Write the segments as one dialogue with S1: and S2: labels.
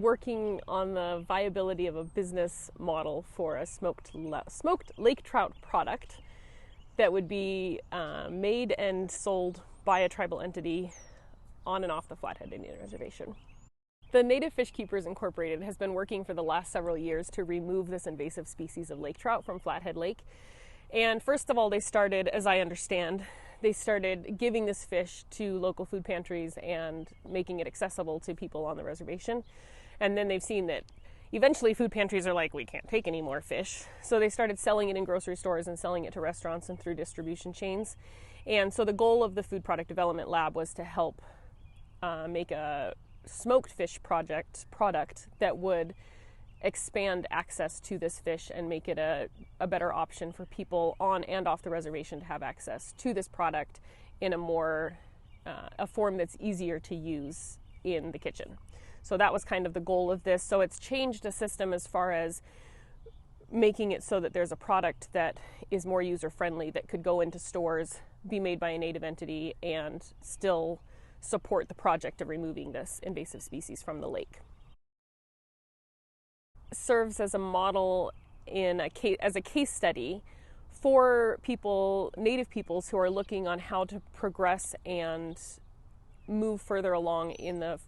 S1: working on the viability of a business model for a smoked lake trout product that would be made and sold by a tribal entity on and off the Flathead Indian Reservation. The Native Fish Keepers Incorporated has been working for the last several years to remove this invasive species of lake trout from Flathead Lake. And first of all, they started, as I understand, they started giving this fish to local food pantries and making it accessible to people on the reservation. And then they've seen that eventually food pantries are like, we can't take any more fish. So they started selling it in grocery stores and selling it to restaurants and through distribution chains. And so the goal of the Food Product Development Lab was to help make a smoked fish product that would expand access to this fish and make it a better option for people on and off the reservation to have access to this product in a form that's easier to use in the kitchen. So that was kind of the goal of this. So it's changed the system as far as making it so that there's a product that is more user-friendly that could go into stores, be made by a native entity, and still support the project of removing this invasive species from the lake. It serves as a model as a case study for native peoples who are looking on how to progress and move further along in the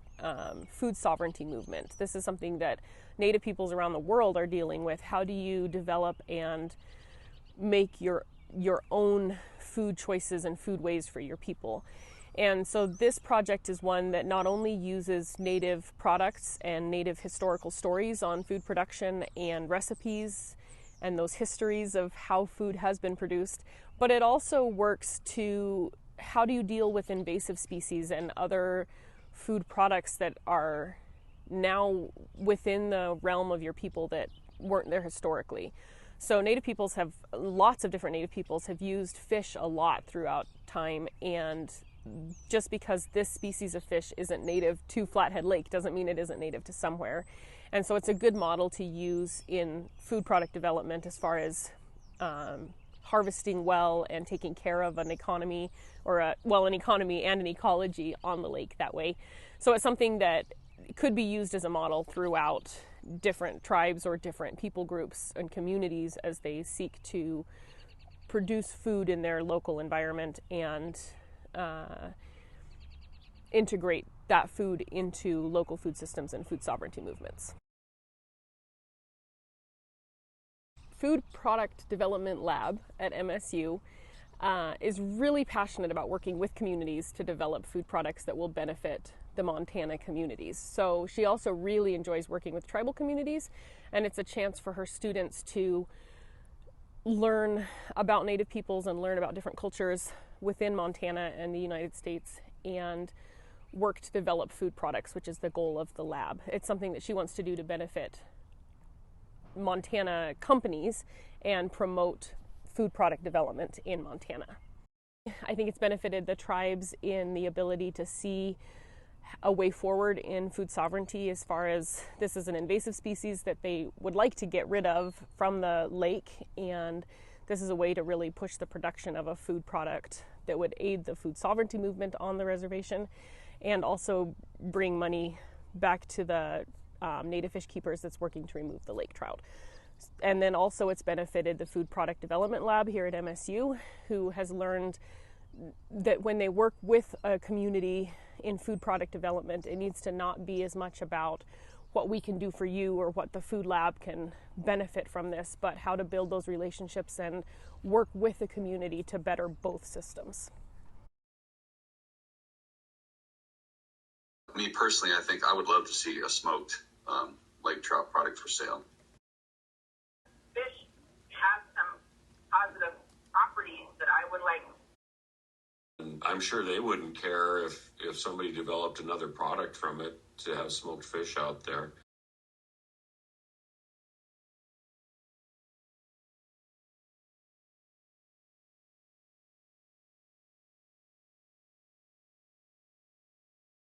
S1: food sovereignty movement. This is something that Native peoples around the world are dealing with. How do you develop and make your own food choices and food ways for your people? And so this project is one that not only uses native products and native historical stories on food production and recipes and those histories of how food has been produced, but it also works to how do you deal with invasive species and other food products that are now within the realm of your people that weren't there historically. So lots of different native peoples have used fish a lot throughout time, and just because this species of fish isn't native to Flathead Lake doesn't mean it isn't native to somewhere. And so it's a good model to use in food product development as far as harvesting well and taking care of an economy an economy and an ecology on the lake that way. So it's something that could be used as a model throughout different tribes or different people groups and communities as they seek to produce food in their local environment and integrate that food into local food systems and food sovereignty movements. Food Product Development Lab at MSU is really passionate about working with communities to develop food products that will benefit the Montana communities. So she also really enjoys working with tribal communities, and it's a chance for her students to learn about Native peoples and learn about different cultures within Montana and the United States and work to develop food products, which is the goal of the lab. It's something that she wants to do to benefit Montana companies and promote food product development in Montana. I think it's benefited the tribes in the ability to see a way forward in food sovereignty as far as this is an invasive species that they would like to get rid of from the lake, and this is a way to really push the production of a food product that would aid the food sovereignty movement on the reservation and also bring money back to the Native fish keepers that's working to remove the lake trout. And then also it's benefited the Food Product Development Lab here at MSU, who has learned that when they work with a community in food product development, it needs to not be as much about what we can do for you or what the food lab can benefit from this, but how to build those relationships and work with the community to better both systems.
S2: Me personally, I think I would love to see a smoked lake trout product for sale.
S3: Fish has some positive properties that I would like.
S4: I'm sure they wouldn't care if somebody developed another product from it to have smoked fish out there.